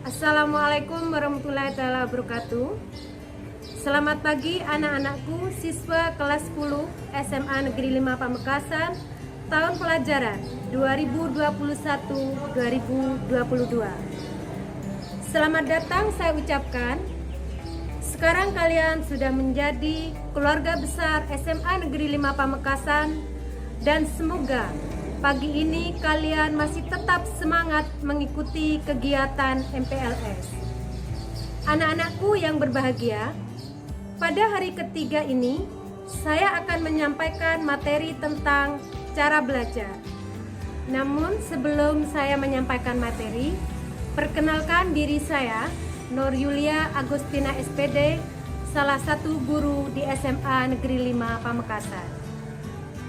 Assalamualaikum warahmatullahi wabarakatuh. Selamat pagi anak-anakku, siswa kelas 10 SMA Negeri 5 Pamekasan, tahun pelajaran 2021-2022. Selamat datang saya ucapkan. Sekarang kalian sudah menjadi keluarga besar SMA Negeri 5 Pamekasan, dan semoga pagi ini kalian masih tetap semangat mengikuti kegiatan MPLS. Anak-anakku yang berbahagia, pada hari ketiga ini saya akan menyampaikan materi tentang cara belajar. Namun sebelum saya menyampaikan materi, perkenalkan diri saya, Nur Yulia Agustina SPD, salah satu guru di SMA Negeri 5 Pamekasan.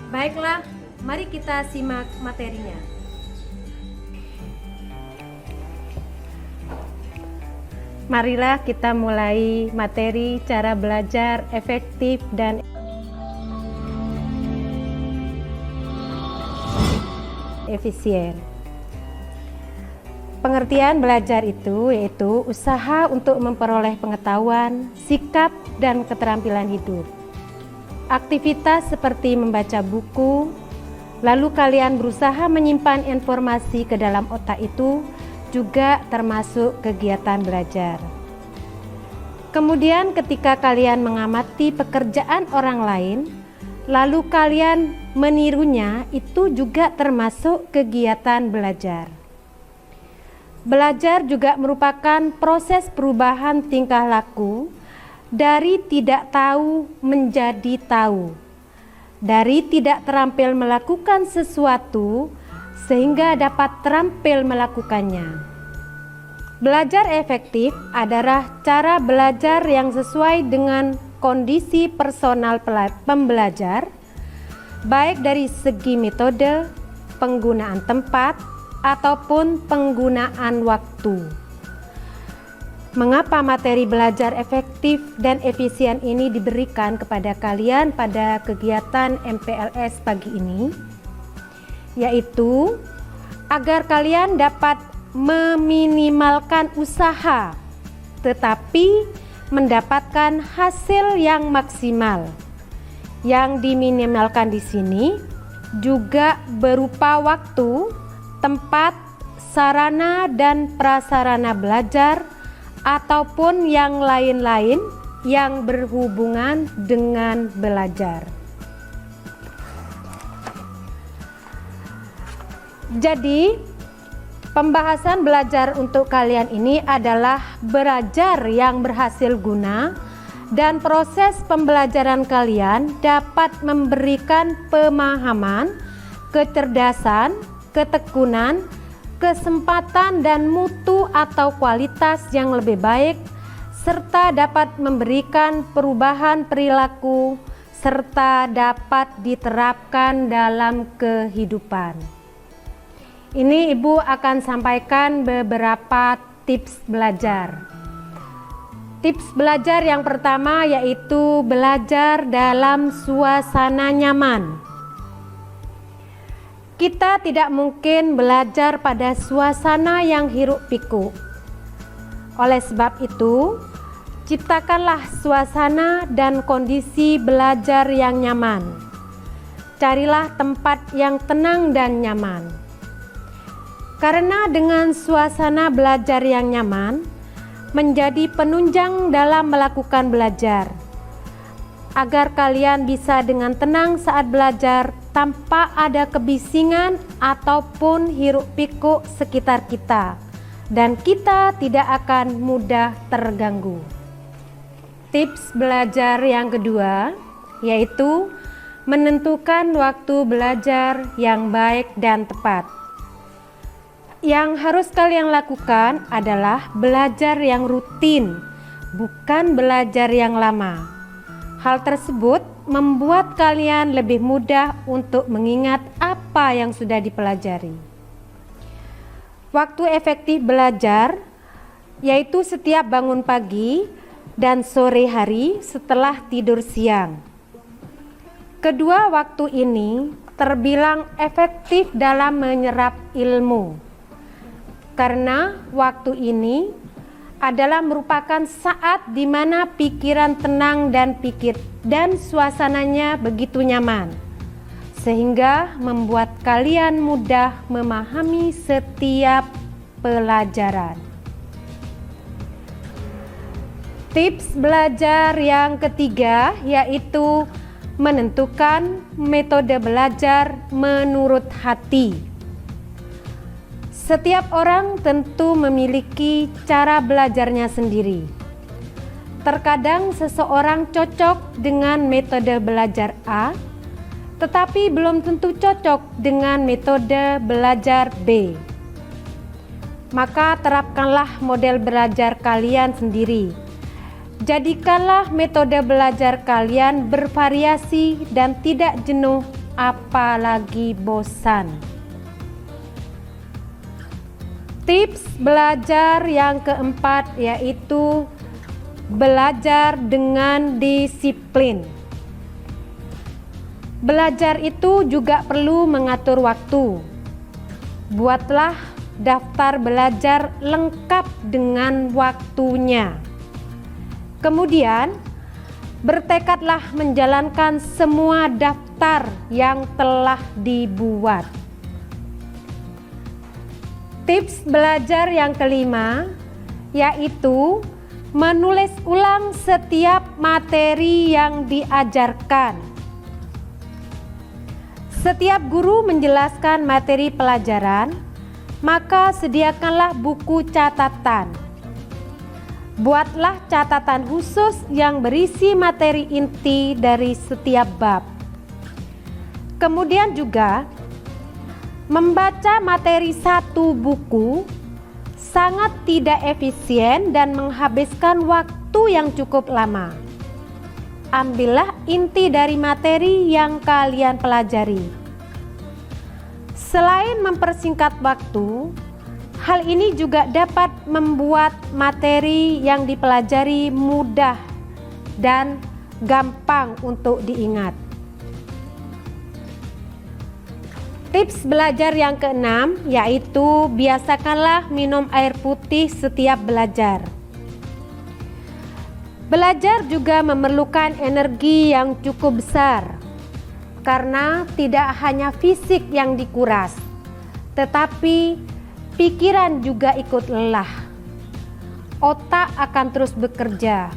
Baiklah, mari kita simak materinya. Marilah kita mulai materi cara belajar efektif dan efisien. Pengertian belajar itu yaitu usaha untuk memperoleh pengetahuan, sikap, dan keterampilan hidup. Aktivitas seperti membaca buku, lalu kalian berusaha menyimpan informasi ke dalam otak itu juga termasuk kegiatan belajar. Kemudian ketika kalian mengamati pekerjaan orang lain, lalu kalian menirunya, itu juga termasuk kegiatan belajar. Belajar juga merupakan proses perubahan tingkah laku dari tidak tahu menjadi tahu, dari tidak terampil melakukan sesuatu sehingga dapat terampil melakukannya. Belajar efektif adalah cara belajar yang sesuai dengan kondisi personal pembelajar, baik dari segi metode, penggunaan tempat, ataupun penggunaan waktu. Mengapa materi belajar efektif dan efisien ini diberikan kepada kalian pada kegiatan MPLS pagi ini? Yaitu agar kalian dapat meminimalkan usaha tetapi mendapatkan hasil yang maksimal. Yang diminimalkan di sini juga berupa waktu, tempat, sarana dan prasarana belajar ataupun yang lain-lain yang berhubungan dengan belajar. Jadi, pembahasan belajar untuk kalian ini adalah belajar yang berhasil guna, dan proses pembelajaran kalian dapat memberikan pemahaman, kecerdasan, ketekunan, kesempatan dan mutu atau kualitas yang lebih baik, serta dapat memberikan perubahan perilaku serta dapat diterapkan dalam kehidupan. Ini Ibu akan sampaikan beberapa tips belajar. Tips belajar yang pertama yaitu belajar dalam suasana nyaman. Kita tidak mungkin belajar pada suasana yang hiruk pikuk. Oleh sebab itu, ciptakanlah suasana dan kondisi belajar yang nyaman. Carilah tempat yang tenang dan nyaman. Karena dengan suasana belajar yang nyaman menjadi penunjang dalam melakukan belajar, agar kalian bisa dengan tenang saat belajar tanpa ada kebisingan ataupun hiruk pikuk sekitar kita, dan kita tidak akan mudah terganggu. Tips belajar yang kedua yaitu menentukan waktu belajar yang baik dan tepat. Yang harus kalian lakukan adalah belajar yang rutin, bukan belajar yang lama. Hal tersebut membuat kalian lebih mudah untuk mengingat apa yang sudah dipelajari. Waktu efektif belajar yaitu setiap bangun pagi dan sore hari setelah tidur siang. Kedua waktu ini terbilang efektif dalam menyerap ilmu. Karena waktu ini adalah merupakan saat di mana pikiran tenang dan suasananya begitu nyaman, sehingga membuat kalian mudah memahami setiap pelajaran. Tips belajar yang ketiga yaitu menentukan metode belajar menurut hati. Setiap orang tentu memiliki cara belajarnya sendiri. Terkadang seseorang cocok dengan metode belajar A, tetapi belum tentu cocok dengan metode belajar B. Maka terapkanlah model belajar kalian sendiri. Jadikanlah metode belajar kalian bervariasi dan tidak jenuh apalagi bosan. Tips belajar yang keempat yaitu belajar dengan disiplin. Belajar itu juga perlu mengatur waktu. Buatlah daftar belajar lengkap dengan waktunya. Kemudian, bertekadlah menjalankan semua daftar yang telah dibuat. Tips belajar yang kelima yaitu menulis ulang setiap materi yang diajarkan. Setiap guru menjelaskan materi pelajaran, maka sediakanlah buku catatan. Buatlah catatan khusus yang berisi materi inti dari setiap bab. Kemudian juga membaca materi satu buku sangat tidak efisien dan menghabiskan waktu yang cukup lama. Ambillah inti dari materi yang kalian pelajari. Selain mempersingkat waktu, hal ini juga dapat membuat materi yang dipelajari mudah dan gampang untuk diingat. Tips belajar yang keenam yaitu biasakanlah minum air putih setiap belajar. Belajar juga memerlukan energi yang cukup besar, karena tidak hanya fisik yang dikuras, tetapi pikiran juga ikut lelah. Otak akan terus bekerja.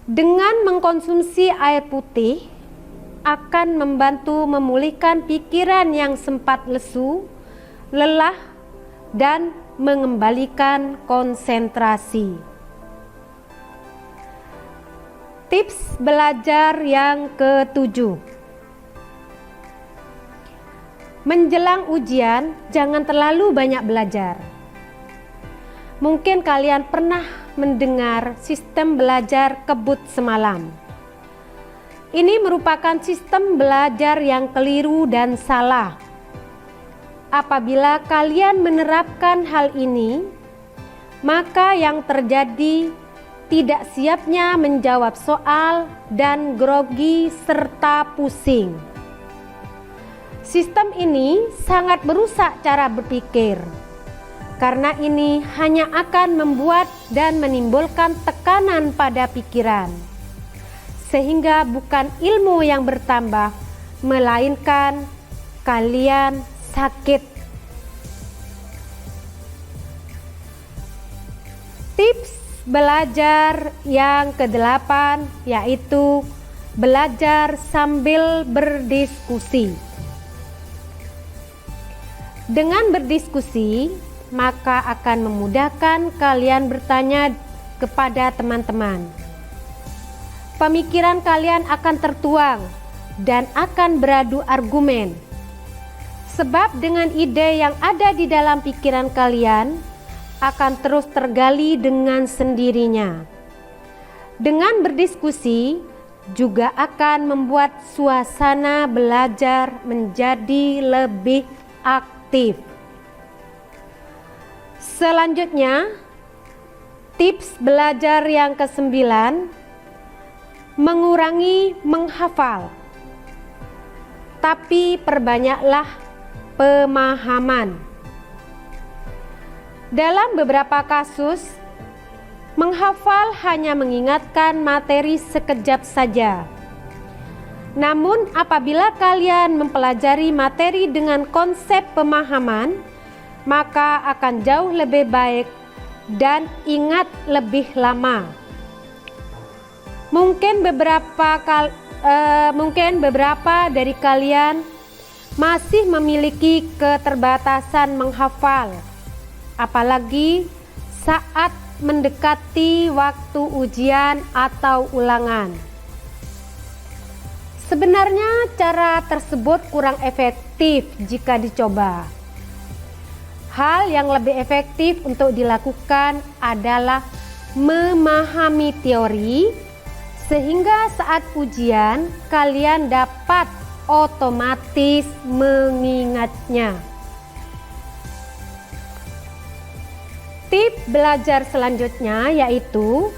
Dengan mengkonsumsi air putih, akan membantu memulihkan pikiran yang sempat lesu, lelah, dan mengembalikan konsentrasi. Tips belajar yang ketujuh. Menjelang ujian, jangan terlalu banyak belajar. Mungkin kalian pernah mendengar sistem belajar kebut semalam. Ini merupakan sistem belajar yang keliru dan salah. Apabila kalian menerapkan hal ini, maka yang terjadi tidak siapnya menjawab soal dan grogi serta pusing. Sistem ini sangat merusak cara berpikir, karena ini hanya akan membuat dan menimbulkan tekanan pada pikiran. Sehingga bukan ilmu yang bertambah, melainkan kalian sakit. Tips belajar yang kedelapan yaitu belajar sambil berdiskusi. Dengan berdiskusi, maka akan memudahkan kalian bertanya kepada teman-teman. Pemikiran kalian akan tertuang dan akan beradu argumen. Sebab dengan ide yang ada di dalam pikiran kalian akan terus tergali dengan sendirinya. Dengan berdiskusi juga akan membuat suasana belajar menjadi lebih aktif. Selanjutnya, tips belajar yang kesembilan, mengurangi menghafal, tapi perbanyaklah pemahaman. Dalam beberapa kasus, Menghafal hanya mengingatkan materi sekejap saja. Namun apabila kalian mempelajari materi dengan konsep pemahaman, maka akan jauh lebih baik dan ingat lebih lama. Mungkin beberapa dari kalian masih memiliki keterbatasan menghafal, apalagi saat mendekati waktu ujian atau ulangan. Sebenarnya cara tersebut kurang efektif jika dicoba. Hal yang lebih efektif untuk dilakukan adalah memahami teori, sehingga saat ujian kalian dapat otomatis mengingatnya. Tip belajar selanjutnya yaitu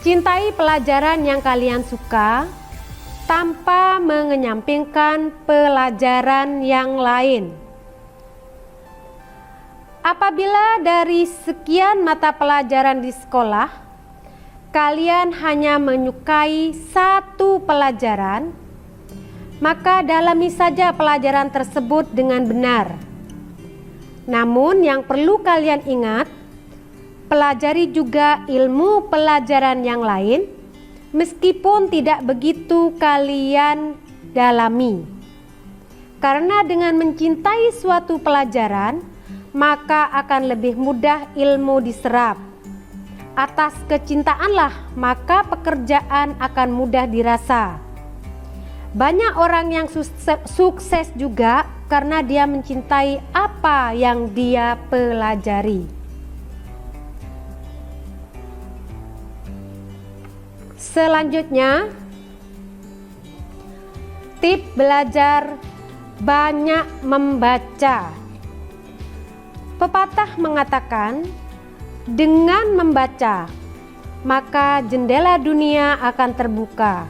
cintai pelajaran yang kalian suka tanpa mengenyampingkan pelajaran yang lain. Apabila dari sekian mata pelajaran di sekolah, kalian hanya menyukai satu pelajaran, maka dalami saja pelajaran tersebut dengan benar. Namun yang perlu kalian ingat, pelajari juga ilmu pelajaran yang lain, meskipun tidak begitu kalian dalami. Karena dengan mencintai suatu pelajaran, maka akan lebih mudah ilmu diserap. Atas kecintaanlah maka pekerjaan akan mudah dirasa. Banyak orang yang sukses juga karena dia mencintai apa yang dia pelajari. Selanjutnya, tip belajar banyak membaca. Pepatah mengatakan, dengan membaca, maka jendela dunia akan terbuka.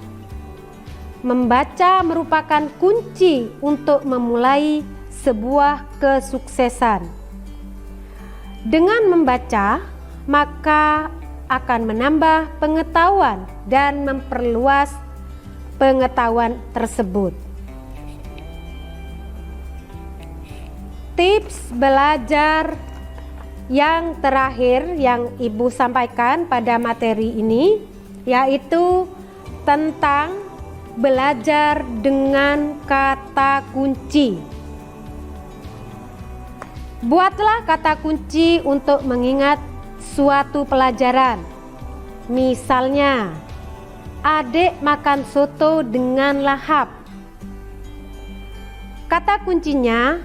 Membaca merupakan kunci untuk memulai sebuah kesuksesan. Dengan membaca, maka akan menambah pengetahuan dan memperluas pengetahuan tersebut. Tips belajar yang terakhir yang Ibu sampaikan pada materi ini yaitu tentang belajar dengan kata kunci. Buatlah kata kunci untuk mengingat suatu pelajaran. Misalnya, adik makan soto dengan lahap. Kata kuncinya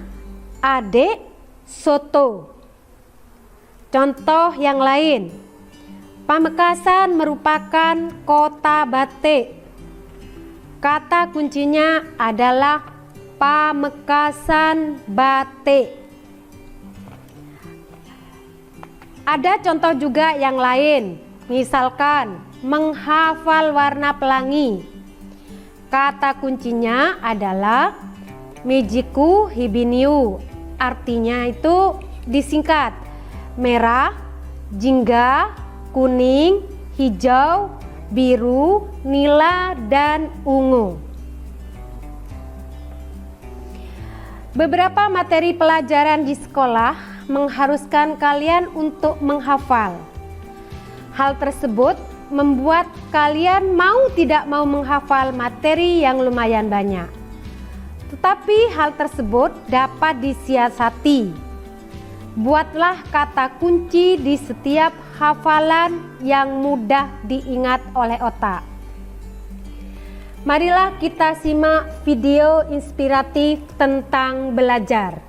adik soto. Contoh yang lain, Pamekasan merupakan kota batik. Kata kuncinya adalah Pamekasan batik. Ada contoh juga yang lain, misalkan menghafal warna pelangi. Kata kuncinya adalah Mijiku Hibiniu. Artinya itu disingkat merah, jingga, kuning, hijau, biru, nila, dan ungu. Beberapa materi pelajaran di sekolah mengharuskan kalian untuk menghafal. Hal tersebut membuat kalian mau tidak mau menghafal materi yang lumayan banyak. Tetapi hal tersebut dapat disiasati. Buatlah kata kunci di setiap hafalan yang mudah diingat oleh otak. Marilah kita simak video inspiratif tentang belajar.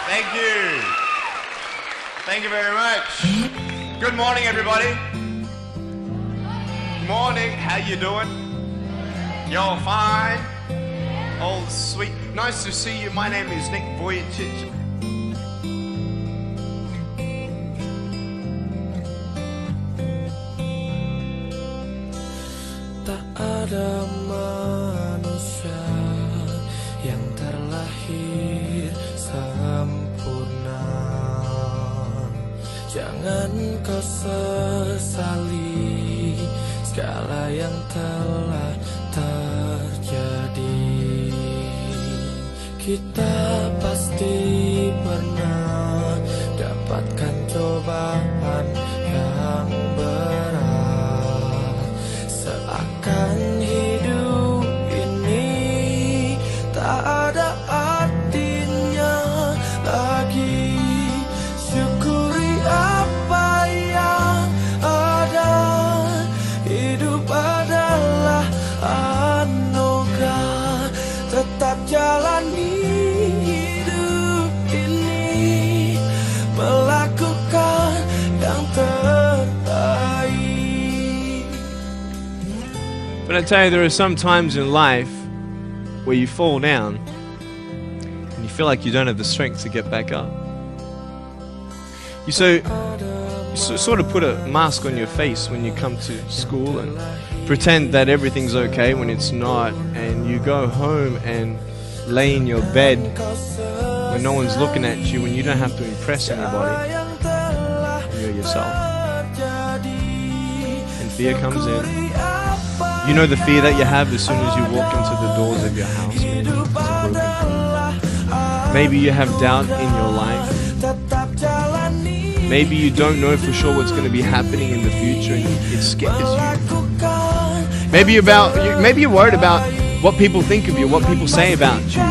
Thank you. Thank you very much. Good morning, everybody. Morning, how you doing? You're fine? Oh, sweet. Nice to see you. My name is Nick Vujicic. Tak ada manusia yang terlahir sempurna. Jangan kau sesali segala yang telah terjadi. Kita pasti pernah dapatkan cobaan yang berat. Seakan hidup ini tak ada artinya lagi. Syukuri apa yang ada. Hidup adalah anugerah. Tetap jalani hidup ini, melakukan yang terbaik. But I tell you, there are some times in life where you fall down and you feel like you don't have the strength to get back up. You sort of put a mask on your face when you come to school and pretend that everything's okay when it's not, and you go home and lay in your bed when no one's looking at you, when you don't have to impress anybody. You're yourself. And fear comes in. You know the fear that you have as soon as you walk into the doors of your house. Maybe you have doubt in your life. Maybe you don't know for sure what's going to be happening in the future and it scares you. Maybe you're worried about what people think of you, what people say about you.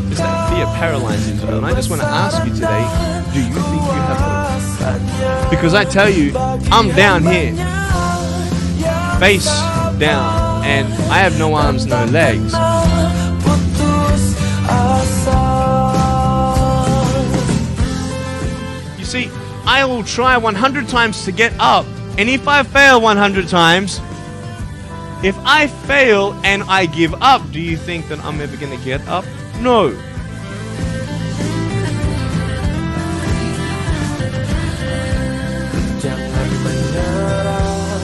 Is that fear paralyzing you? And I just want to ask you today, do you think you have hope? Because I tell you, I'm down here, face down, and I have no arms, no legs. You see, I will try 100 times to get up, and if I fail 100 times, if I fail and I give up, do you think that I'm ever going to get up? No. Jangan menyerah,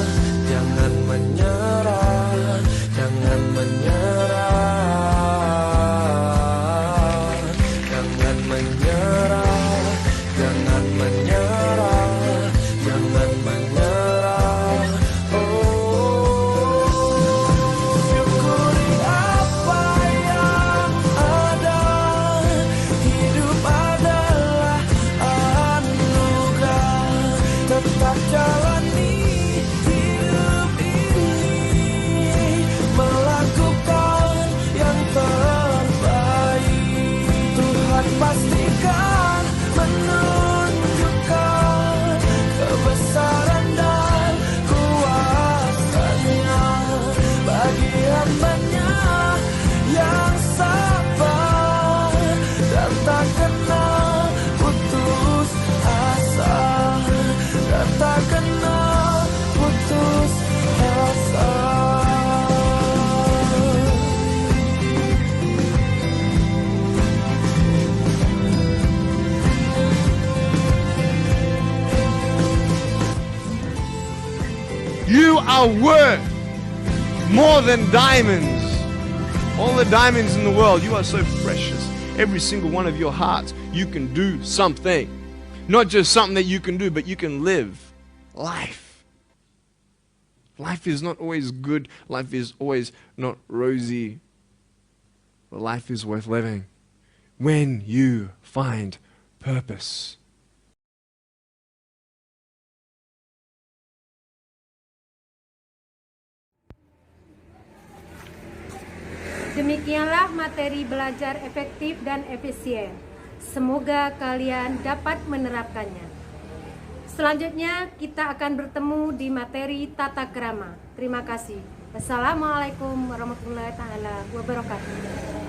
jangan menyerah, jangan menyerah, jangan menyerah, jangan menyerah, jangan menyerah. Oh, syukuri apa yang ada. Hidup adalah anugerah. Tetap jalani hidup ini, melakukan yang terbaik. Tuhan pastikan menunjukkan kebesaran dan kuasa-Nya bagi hamba-Nya yang sabar dan tak kenal putus asa, dan tak kenal putus asa. You are worth more than diamonds. All the diamonds in the world, you are so precious. Every single one of your hearts, you can do something. Not just something that you can do, but you can live life. Life is not always good. Life is always not rosy. But life is worth living when you find purpose. Demikianlah materi belajar efektif dan efisien. Semoga kalian dapat menerapkannya. Selanjutnya kita akan bertemu di materi tata krama. Terima kasih. Wassalamualaikum warahmatullahi wabarakatuh.